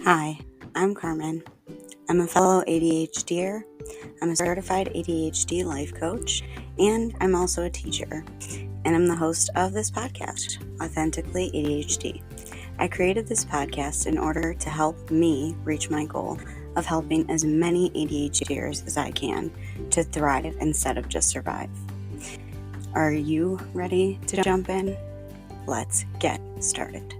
Hi, I'm Carmen. I'm a fellow ADHDer. I'm a certified ADHD life coach, and I'm also a teacher. And I'm the host of this podcast, Authentically ADHD. I created this podcast in order to help me reach my goal of helping as many ADHDers as I can to thrive instead of just survive. Are you ready to jump in? Let's get started.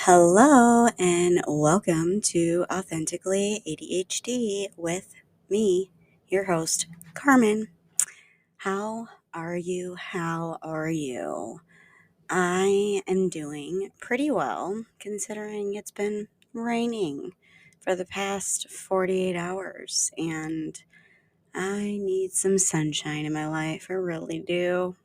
Hello and welcome to Authentically ADHD with me, your host, Carmen. How are you? I am doing pretty well considering it's been raining for the past 48 hours and I need some sunshine in my life. I really do.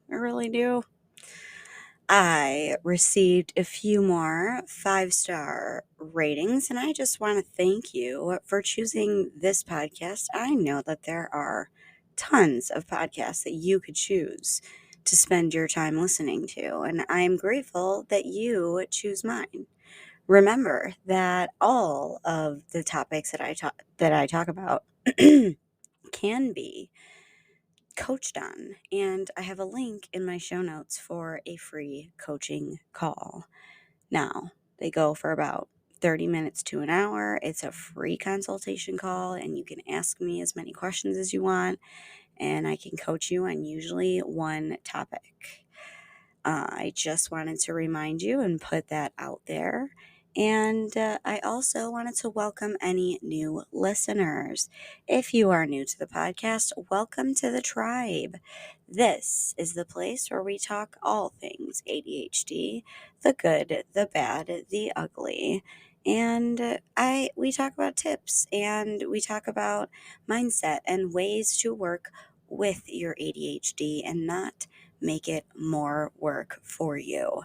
I received a few more 5-star ratings, and I just want to thank you for choosing this podcast. I know that there are tons of podcasts that you could choose to spend your time listening to, and I'm grateful that you choose mine. Remember that all of the topics that I talk about can be coached on, and I have a link in my show notes for a free coaching call. Now, they go for about 30 minutes to an hour. It's a free consultation call, and you can ask me as many questions as you want, and I can coach you on usually one topic. I just wanted to remind you and put that out there. And I also wanted to welcome any new listeners. If you are new to the podcast, welcome to the tribe. This is the place where we talk all things ADHD, the good, the bad, the ugly. And we talk about tips and we talk about mindset and ways to work with your ADHD and not make it more work for you.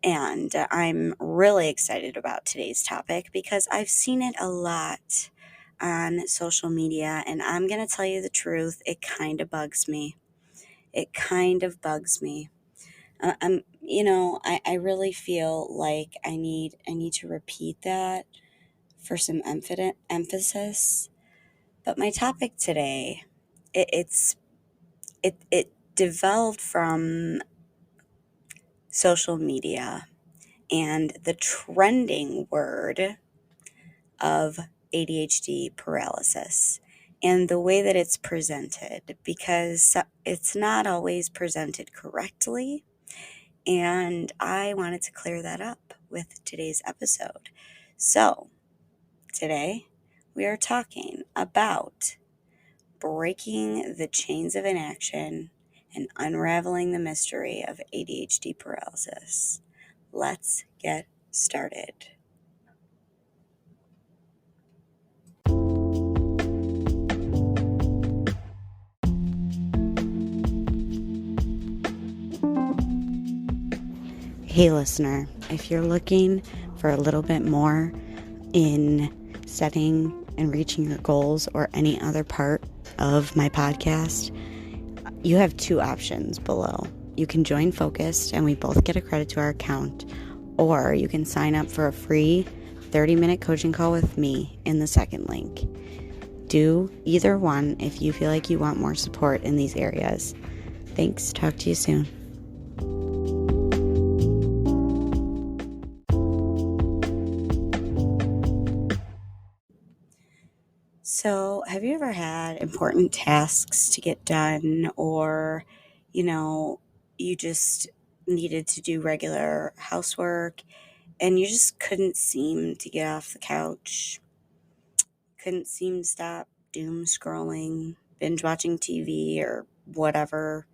And I'm really excited about today's topic because I've seen it a lot on social media, and I'm going to tell you the truth, it kind of bugs me. I really feel like I need to repeat that for some emphasis. But my topic today, it developed from social media and the trending word of ADHD paralysis and the way that it's presented, because it's not always presented correctly. And I wanted to clear that up with today's episode. So today we are talking about breaking the chains of inaction and unraveling the mystery of ADHD paralysis. Let's get started. Hey listener, if you're looking for a little bit more in setting and reaching your goals or any other part of my podcast, you have two options below. You can join Focused and we both get a credit to our account, or you can sign up for a free 30-minute coaching call with me in the second link. Do either one if you feel like you want more support in these areas. Thanks. Talk to you soon. So, have you ever had important tasks to get done, or, you just needed to do regular housework and you just couldn't seem to get off the couch, couldn't seem to stop doom scrolling, binge watching TV or whatever,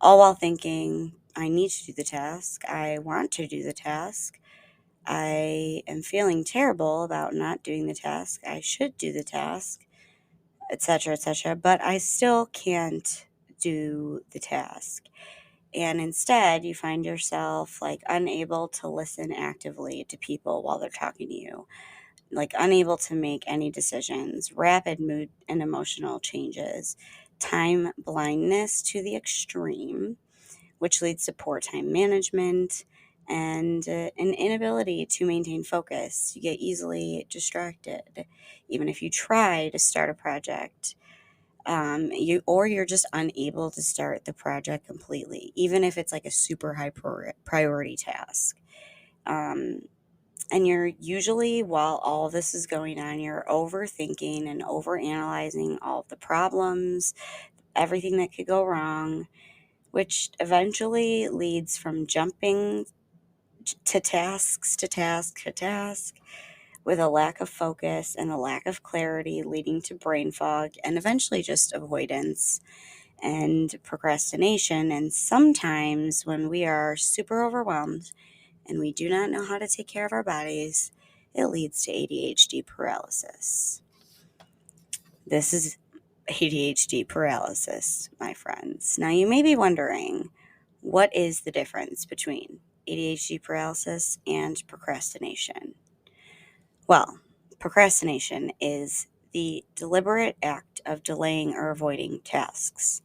all while thinking, I need to do the task, I want to do the task, I am feeling terrible about not doing the task, I should do the task, etc., but I still can't do the task. And instead, you find yourself unable to listen actively to people while they're talking to you. unable to make any decisions, rapid mood and emotional changes, time blindness to the extreme, which leads to poor time management and an inability to maintain focus. You get easily distracted, even if you try to start a project. You're just unable to start the project completely, even if it's like a super high priority task. Um, and you're usually, while all this is going on, you're overthinking and overanalyzing all of the problems, everything that could go wrong, which eventually leads from jumping to tasks to task to task with a lack of focus and a lack of clarity, leading to brain fog and eventually just avoidance and procrastination. And sometimes when we are super overwhelmed and we do not know how to take care of our bodies, it leads to ADHD paralysis. This is ADHD paralysis, my friends. Now, you may be wondering, what is the difference between ADHD paralysis and procrastination? Well, procrastination is the deliberate act of delaying or avoiding tasks.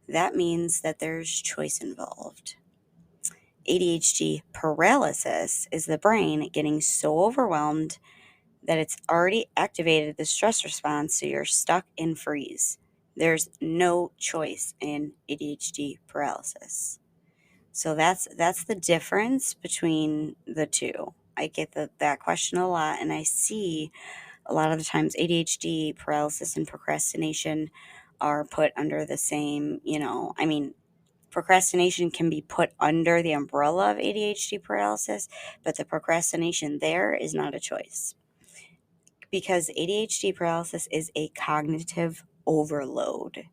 That means that there's choice involved. ADHD paralysis is the brain getting so overwhelmed that it's already activated the stress response, so you're stuck in freeze. There's no choice in ADHD paralysis. So that's the difference between the two. I get that question a lot, and I see a lot of the times ADHD paralysis and procrastination are put under the same, procrastination can be put under the umbrella of ADHD paralysis, but the procrastination there is not a choice, because ADHD paralysis is a cognitive overload.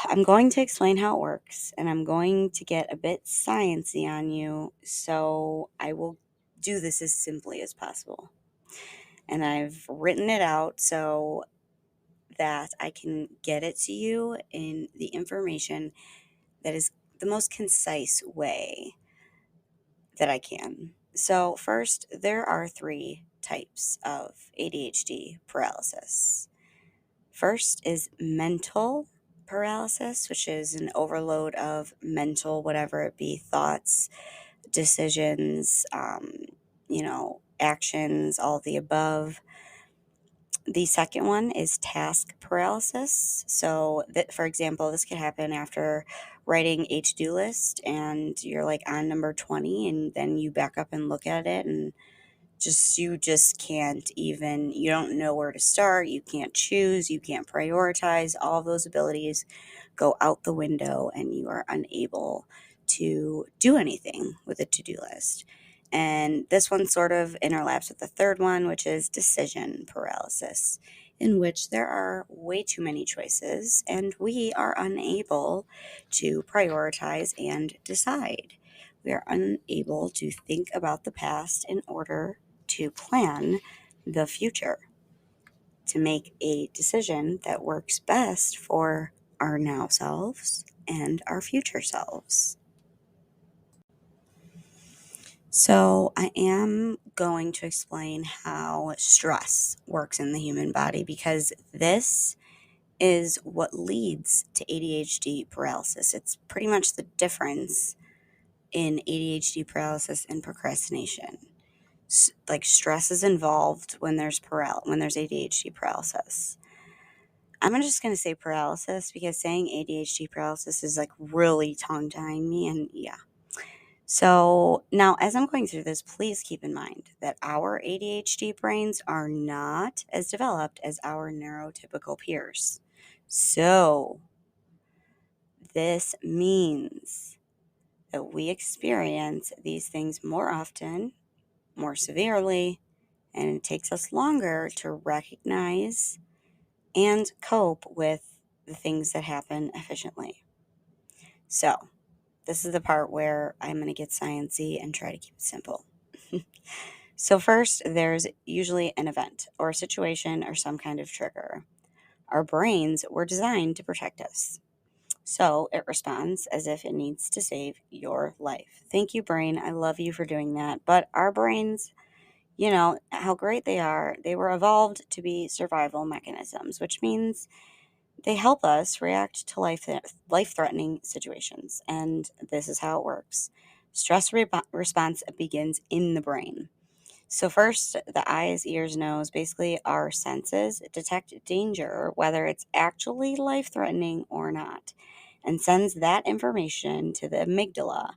I'm going to explain how it works, and I'm going to get a bit sciencey on you, so I will do this as simply as possible. And I've written it out so that I can get it to you in the information that is the most concise way that I can. So, first, there are 3 types of ADHD paralysis. First is mental paralysis, which is an overload of mental, whatever it be, thoughts, decisions, actions, all the above. The second one is task paralysis. So, for example, this could happen after writing a to-do list and you're like on number 20, and then you back up and look at it, and you just can't even, you don't know where to start, you can't choose, you can't prioritize. All of those abilities go out the window and you are unable to do anything with a to-do list. And this one sort of interlaps with the third one, which is decision paralysis, in which there are way too many choices and we are unable to prioritize and decide. We are unable to think about the past in order to plan the future, to make a decision that works best for our now selves and our future selves. So, I am going to explain how stress works in the human body, because this is what leads to ADHD paralysis. It's pretty much the difference in ADHD paralysis and procrastination. Like, stress is involved when there's ADHD paralysis. I'm just going to say paralysis because saying ADHD paralysis is like really tongue tying me, and yeah. So now, as I'm going through this, please keep in mind that our ADHD brains are not as developed as our neurotypical peers. So this means that we experience these things more often, more severely, and it takes us longer to recognize and cope with the things that happen efficiently. So, this is the part where I'm going to get sciencey and try to keep it simple. So first, there's usually an event or a situation or some kind of trigger. Our brains were designed to protect us. So it responds as if it needs to save your life. Thank you, brain. I love you for doing that. But our brains You know, how great they are. They were evolved to be survival mechanisms, which means they help us react to life-threatening situations. And this is how it works. Response begins in the brain. So first, the eyes, ears, nose, basically our senses detect danger, whether it's actually life-threatening or not, and sends that information to the amygdala,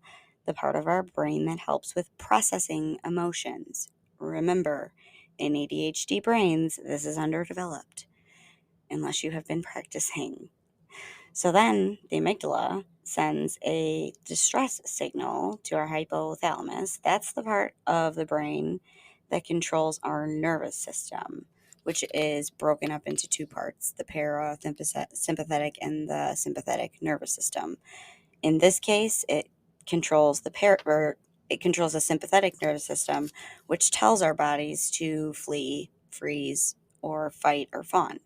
the part of our brain that helps with processing emotions. Remember, in ADHD brains, this is underdeveloped unless you have been practicing. So then the amygdala sends a distress signal to our hypothalamus. That's the part of the brain that controls our nervous system, which is broken up into two parts, the parasympathetic and the sympathetic nervous system. In this case, it controls the sympathetic nervous system, which tells our bodies to flee, freeze, or fight or fawn.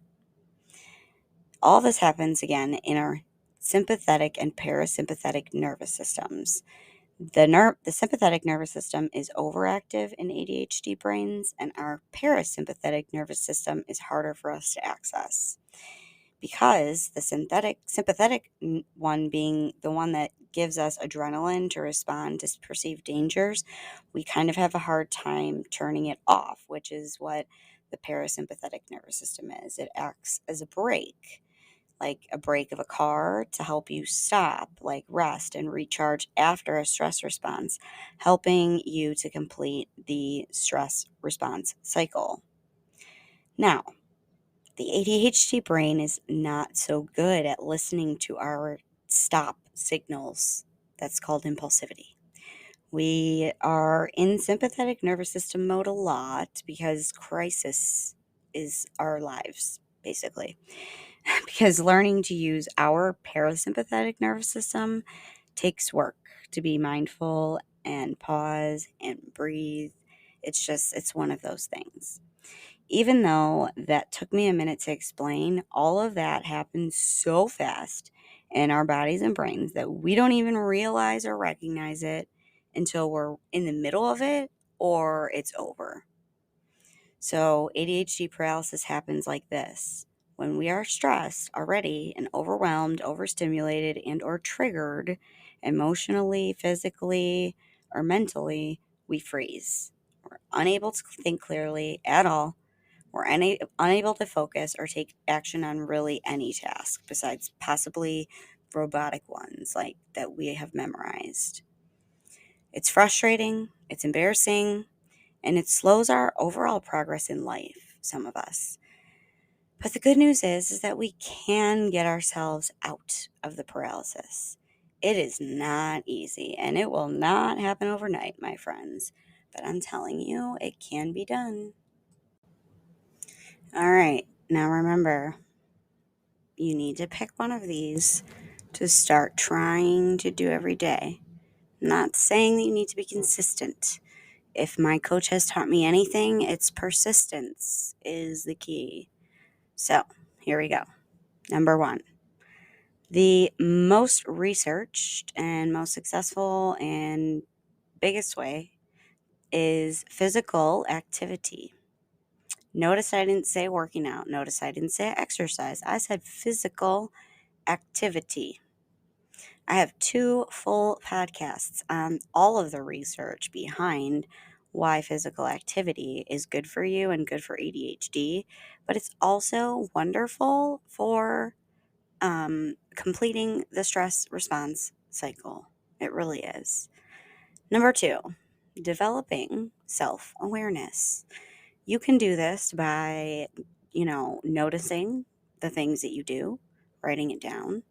All this happens again in our sympathetic and parasympathetic nervous systems. The sympathetic nervous system is overactive in ADHD brains, and our parasympathetic nervous system is harder for us to access because the sympathetic one being the one that gives us adrenaline to respond to perceived dangers, we kind of have a hard time turning it off, which is what the parasympathetic nervous system is. It acts as a brake, like a brake of a car, to help you stop, like rest and recharge after a stress response, helping you to complete the stress response cycle. Now, the ADHD brain is not so good at listening to our stop signals. That's called impulsivity. We are in sympathetic nervous system mode a lot because crisis is our lives, basically. Because learning to use our parasympathetic nervous system takes work, to be mindful and pause and breathe. It's one of those things. Even though that took me a minute to explain, all of that happens so fast in our bodies and brains that we don't even realize or recognize it until we're in the middle of it or it's over. So ADHD paralysis happens like this. When we are stressed already and overwhelmed, overstimulated, and or triggered emotionally, physically, or mentally, we freeze. We're unable to think clearly at all. We're unable to focus or take action on really any task besides possibly robotic ones like that we have memorized. It's frustrating, it's embarrassing, and it slows our overall progress in life, some of us. But the good news is that we can get ourselves out of the paralysis. It is not easy, and it will not happen overnight, my friends. But I'm telling you, it can be done. All right, now remember, you need to pick one of these to start trying to do every day. I'm not saying that you need to be consistent. If my coach has taught me anything, it's persistence is the key. So, here we go. Number one, the most researched and most successful and biggest way is physical activity. Notice I didn't say working out. Notice I didn't say exercise. I said physical activity. I have 2 full podcasts on all of the research behind why physical activity is good for you and good for ADHD, but it's also wonderful for completing the stress response cycle. It really is. Number 2, developing self awareness. You can do this by, noticing the things that you do, writing it down.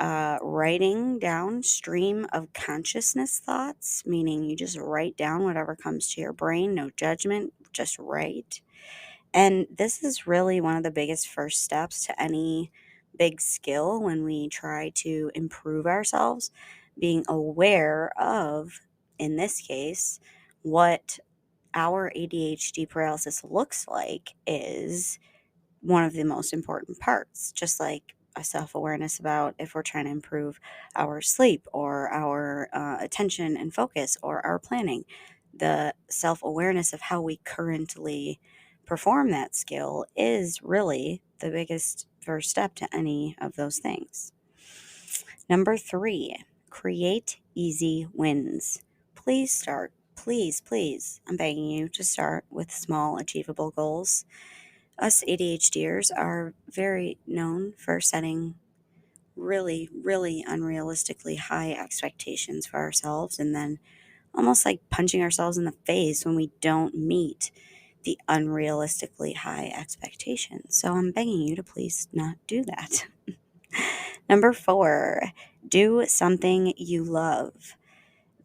Writing down stream of consciousness thoughts, meaning you just write down whatever comes to your brain, no judgment, just write. And this is really one of the biggest first steps to any big skill when we try to improve ourselves, being aware of, in this case, what our ADHD paralysis looks like is one of the most important parts, just like a self-awareness about if we're trying to improve our sleep or our attention and focus or our planning. The self-awareness of how we currently perform that skill is really the biggest first step to any of those things. Number 3, create easy wins. Please start. Please, please, I'm begging you to start with small, achievable goals. Us ADHDers are very known for setting really, really unrealistically high expectations for ourselves and then almost like punching ourselves in the face when we don't meet the unrealistically high expectations. So I'm begging you to please not do that. Number 4, do something you love.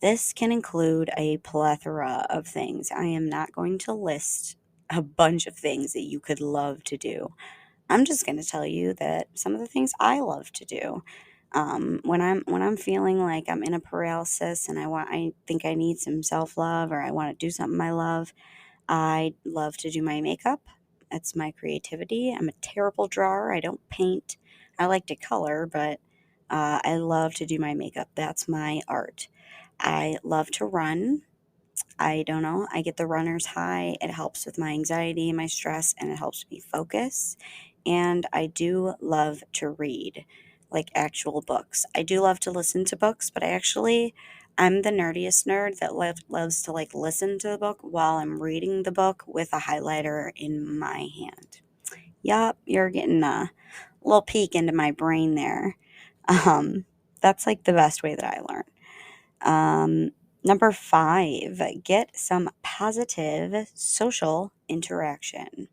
This can include a plethora of things. I am not going to list a bunch of things that you could love to do. I'm just going to tell you that some of the things I love to do. When I'm feeling like I'm in a paralysis and I think I need some self love or I want to do something I love, I love to do my makeup. That's my creativity. I'm a terrible drawer. I don't paint. I like to color, but I love to do my makeup. That's my art. I love to run. I don't know. I get the runner's high. It helps with my anxiety and my stress, and it helps me focus. And I do love to read, like actual books. I do love to listen to books, but I'm the nerdiest nerd that loves to like listen to the book while I'm reading the book with a highlighter in my hand. Yup, you're getting a little peek into my brain there. Um, that's like the best way that I learn. Number 5, get some positive social interaction.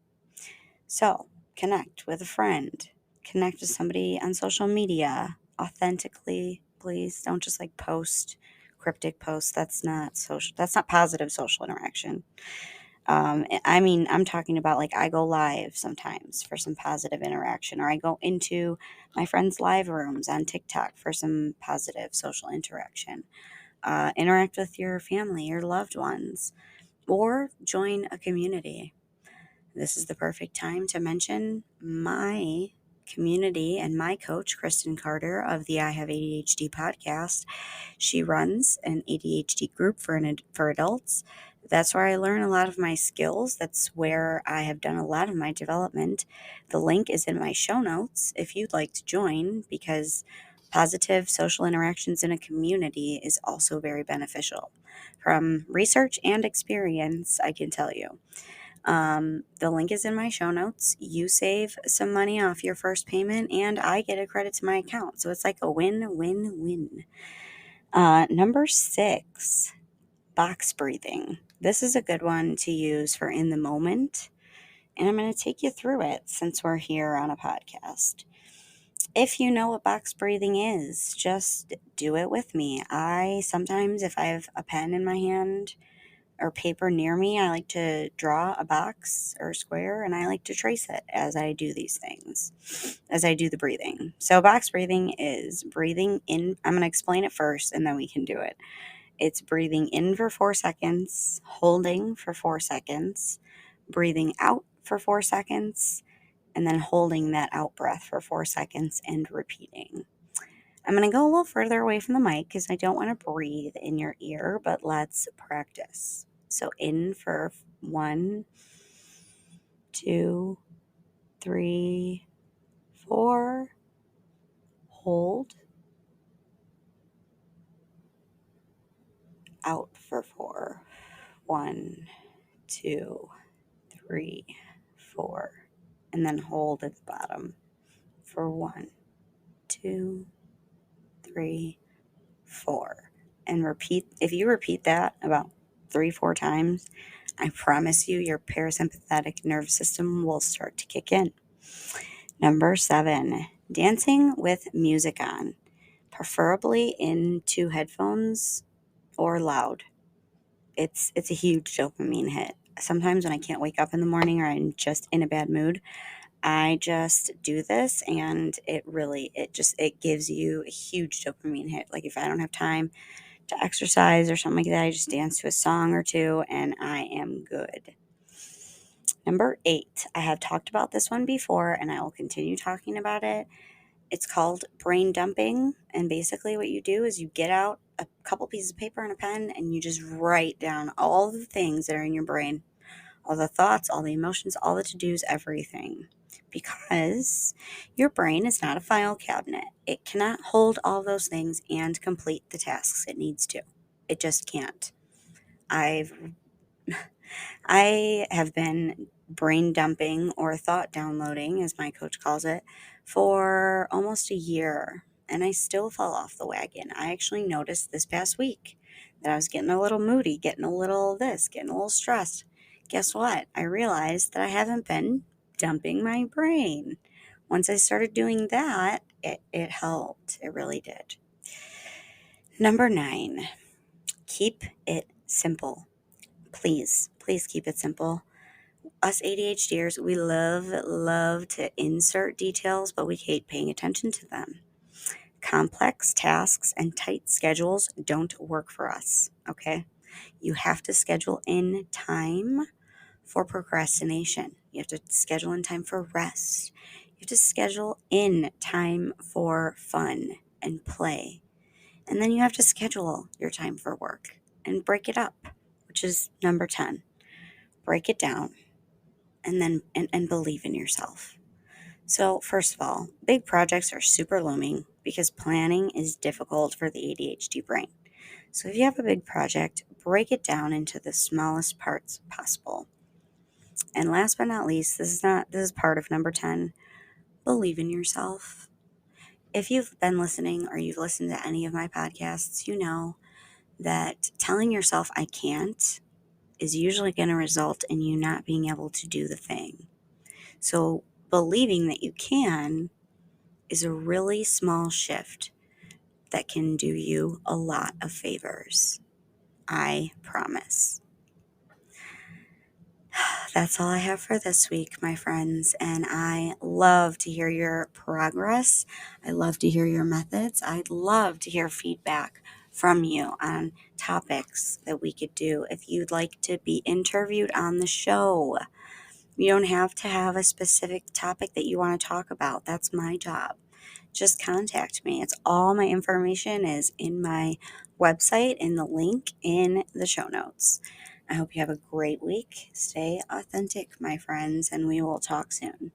So, connect with a friend, connect with somebody on social media authentically. Please don't just like post cryptic posts. That's not social. That's not positive social interaction. I'm talking about like I go live sometimes for some positive interaction, or I go into my friends' live rooms on TikTok for some positive social interaction. Interact with your family, your loved ones, or join a community. This is the perfect time to mention my community and my coach, Kristen Carter of the I Have ADHD podcast. She runs an ADHD group for adults. That's where I learn a lot of my skills. That's where I have done a lot of my development. The link is in my show notes if you'd like to join, because positive social interactions in a community is also very beneficial. From research and experience, I can tell you. The link is in my show notes. You save some money off your first payment, and I get a credit to my account. So it's like a win, win, win. Number 6, box breathing. This is a good one to use for in the moment, and I'm going to take you through it since we're here on a podcast. If you know what box breathing is, just do it with me. I sometimes, if I have a pen in my hand or paper near me, I like to draw a box or a square and I like to trace it as I do these things, as I do the breathing. So, box breathing is breathing in. I'm going to explain it first and then we can do it. It's breathing in for 4 seconds, holding for 4 seconds, breathing out for 4 seconds, and then holding that out breath for 4 seconds and repeating. I'm going to go a little further away from the mic because I don't want to breathe in your ear, but let's practice. So in for 1, 2, 3, 4, hold, out for 4, 1, 2, 3, 4, and then hold at the bottom for 1, 2, 3, 4, and repeat. If you repeat that about 3-4 times, I promise you your parasympathetic nervous system will start to kick in. Number 7, dancing with music on, preferably into headphones or loud. It's a huge dopamine hit. Sometimes when I can't wake up in the morning or I'm just in a bad mood, I just do this and it gives you a huge dopamine hit. Like if I don't have time to exercise or something like that, I just dance to a song or two and I am good. Number 8, I have talked about this one before and I will continue talking about it. It's called brain dumping. And basically, what you do is you get out a couple pieces of paper and a pen and you just write down all the things that are in your brain, all the thoughts, all the emotions, all the to dos, everything. Because your brain is not a file cabinet. It cannot hold all those things and complete the tasks it needs to. It just can't. I've I have been brain dumping or thought downloading, as my coach calls it, for almost a year, and I still fall off the wagon. I actually noticed this past week that I was getting a little moody, getting a little this, getting a little stressed. Guess what? I realized that I haven't been dumping my brain. Once I started doing that, it helped. It really did. Number 9, keep it simple. Please keep it simple. Us ADHDers, we love to insert details, but we hate paying attention to them. Complex tasks and tight schedules don't work for us, okay? You have to schedule in time for procrastination. You have to schedule in time for rest. You have to schedule in time for fun and play. And then you have to schedule your time for work and break it up, which is number 10. Break it down and then and believe in yourself. So first of all, big projects are super looming because planning is difficult for the ADHD brain. So if you have a big project, break it down into the smallest parts possible. And last but not least, this is part of number 10. Believe in yourself. If you've been listening or you've listened to any of my podcasts, you know that telling yourself I can't is usually going to result in you not being able to do the thing. So believing that you can is a really small shift that can do you a lot of favors. I promise. That's all I have for this week, my friends. And I love to hear your progress. I love to hear your methods. I'd love to hear feedback from you on topics that we could do. If you'd like to be interviewed on the show, you don't have to have a specific topic that you want to talk about. That's my job. Just contact me. It's all my information is in my website and the link in the show notes. I hope you have a great week. Stay authentic, my friends, and we will talk soon.